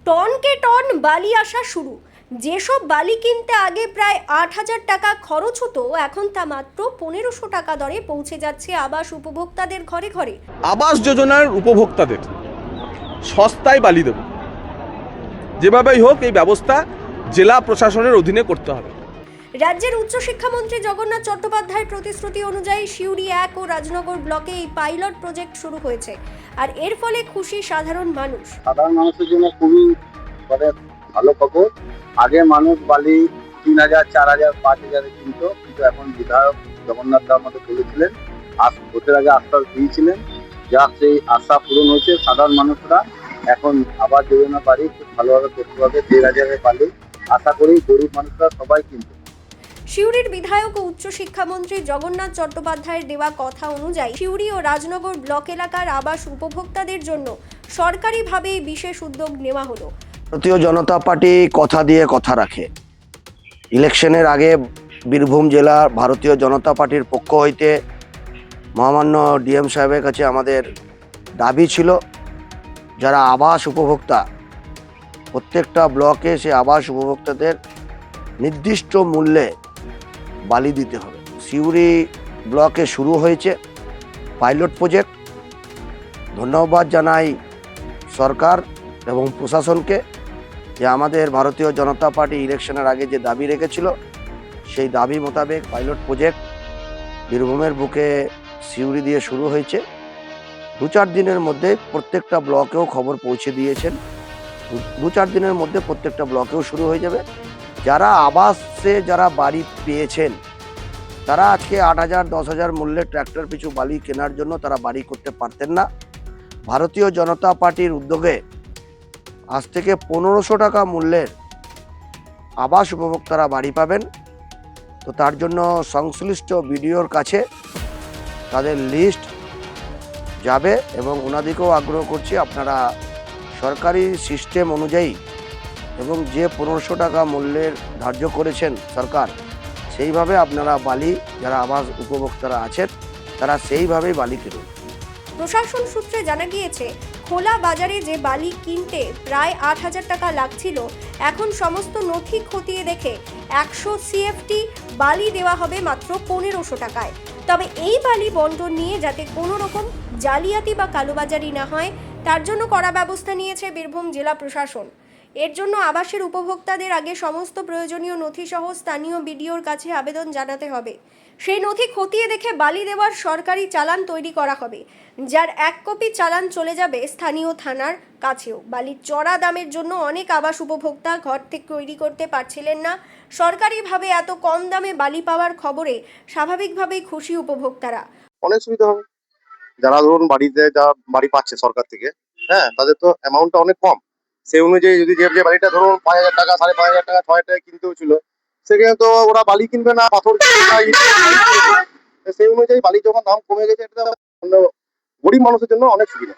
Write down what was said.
টনকে ton বালি আসা শুরু। যেসব বালি কিনতে আগে প্রায় ৮,০০০ টাকা খরচ হতো, এখন তা মাত্র ১৫০০ টাকা দরে পৌঁছে যাচ্ছে আবাস উপভোক্তাদের ঘরে ঘরে। আবাস যোজনার উপভোক্তাদের সস্তায় বালি দেব, যেভাবেই হোক এই ব্যবস্থা জেলা প্রশাসনের অধীনে করতে হবে। রাজ্যের উচ্চশিক্ষামন্ত্রী জগন্নাথ চট্টোপাধ্যায়ের প্রতিশ্রুতি অনুযায়ী সিউড়ি ১ ও রাজনগর ব্লকে এই পাইলট প্রজেক্ট শুরু হয়েছে, আর এর ফলে খুশি সাধারণ মানুষ। সাধারণ মানুষের জন্য খুবই ভালো খবর। আগে মানুষ বালি ৩,০০০, ৪,০০০, ৫,০০০ কিনত, কিন্তু এখন বিধায়ক জগন্নাথ দা আমাদের বলেছিলেন, ভোটের আগে আশ্বাস দিয়েছিলেন, যা সেই আশা পূরণ হয়েছে। সাধারণ মানুষরা এখন আবাস যোজনা বাড়ি খুব ভালোভাবে করতে পারবে। ১,৫০০ বালি আশা করি গরিব মানুষরা সবাই কিনবে। সিউড়ির বিধায়ক ও উচ্চশিক্ষামন্ত্রী জগন্নাথ চট্টোপাধ্যায়ের দেওয়া কথা অনুযায়ী সিউড়ি ও রাজনগর ব্লক এলাকার আবাস উপভোক্তাদের জন্য সরকারিভাবে বিশেষ উদ্যোগ নেওয়া হলো। ভারতীয় জনতা পার্টি কথা দিয়ে কথা রাখে। ইলেকশনের আগে বীরভূম জেলা ভারতীয় জনতা পার্টির পক্ষ হইতে মহামান্য ডিএম সাহেবের কাছে আমাদের দাবি ছিল, যারা আবাস উপভোক্তা প্রত্যেকটা ব্লকে সে আবাস উপভোক্তাদের নির্দিষ্ট মূল্যে বালি দিতে হবে। সিউড়ি ব্লকে শুরু হয়েছে পাইলট প্রজেক্ট। ধন্যবাদ জানাই সরকার এবং প্রশাসনকে, যে আমাদের ভারতীয় জনতা পার্টি ইলেকশনের আগে যে দাবি রেখেছিল, সেই দাবি মোতাবেক পাইলট প্রজেক্ট বীরভূমের বুকে সিউড়ি দিয়ে শুরু হয়েছে। ২-৪ দিনের মধ্যে প্রত্যেকটা ব্লকেও খবর পৌঁছে দিয়েছেন। ২-৪ দিনের মধ্যে প্রত্যেকটা ব্লকেও শুরু হয়ে যাবে। যারা আবাসে যারা বাড়ি পেয়েছেন, তারা আজকে ৮,০০০, ১০,০০০ মূল্যের ট্র্যাক্টর পিছু বালি কেনার জন্য তারা বাড়ি করতে পারতেন না। ভারতীয় জনতা পার্টির উদ্যোগে আজ থেকে ১৫০০ টাকা মূল্যের আবাস উপভোক্তারা বাড়ি পাবেন। তো তার জন্য সংশ্লিষ্ট বিডিওর কাছে তাদের লিস্ট যাবে এবং ওনাদেরকেও আগ্রহ করছি, আপনারা সরকারি সিস্টেম অনুযায়ী এবং যে ১৫০০ টাকা মূল্যের ধার্য করেছেন সরকার, সেইভাবে আপনারা বালি যারা আবাস উপভোক্তারা আছেন তারা সেইভাবেই বালি কিনুন। প্রশাসন সূত্রে জানা গিয়েছে, খোলা বাজারে যে বালি কিনতে প্রায় ৮,০০০ টাকা লাগছিল, এখন সমস্ত নথি খতিয়ে দেখে ১০০ CFT বালি দেওয়া হবে মাত্র ১৫০০ টাকায়। তবে এই বালি বন্টন নিয়ে যাতে কোনো রকম জালিয়াতি বা কালোবাজারি না হয়, তার জন্য কড়া ব্যবস্থা নিয়েছে বীরভূম জেলা প্রশাসন। এর জন্য আবাসের উপভোক্তাদের আগে সমস্ত প্রয়োজনীয় নথিসহ স্থানীয় বিডিওর কাছে আবেদন জানাতে হবে। সেই নথি খতিয়ে দেখে বালি দেওয়ার সরকারি চালান তৈরি করা হবে, যার ১ কপি চালান চলে যাবে স্থানীয় থানার কাছেও। বালির চড়া দামের জন্য অনেক আবাস উপভোক্তা ঘর থেকে তৈরি করতে পারছিলেন না। সরকারিভাবে এত কম দামে বালি পাওয়ার খবরে স্বাভাবিকভাবেই খুশি উপভোক্তারা। অনেক সুবিধা হবে। যারা ধরুন যা বাড়ি পাচ্ছে সরকার থেকে, হ্যাঁ, তাদের তো অ্যামাউন্টটা অনেক কম। সেই অনুযায়ী যদি যে বাড়িটা ধরুন ৫,০০০ টাকা, ৫,৫০০ টাকা, ৬,০০০ টাকা কিনতেও ছিল, সেখানে তো ওরা বালি কিনবে না, পাথর কিনবে না, ইট কিনবে না। সেই অনুযায়ী বালি যখন দাম কমে গেছে, এটা গরিব মানুষের জন্য অনেক সুবিধা।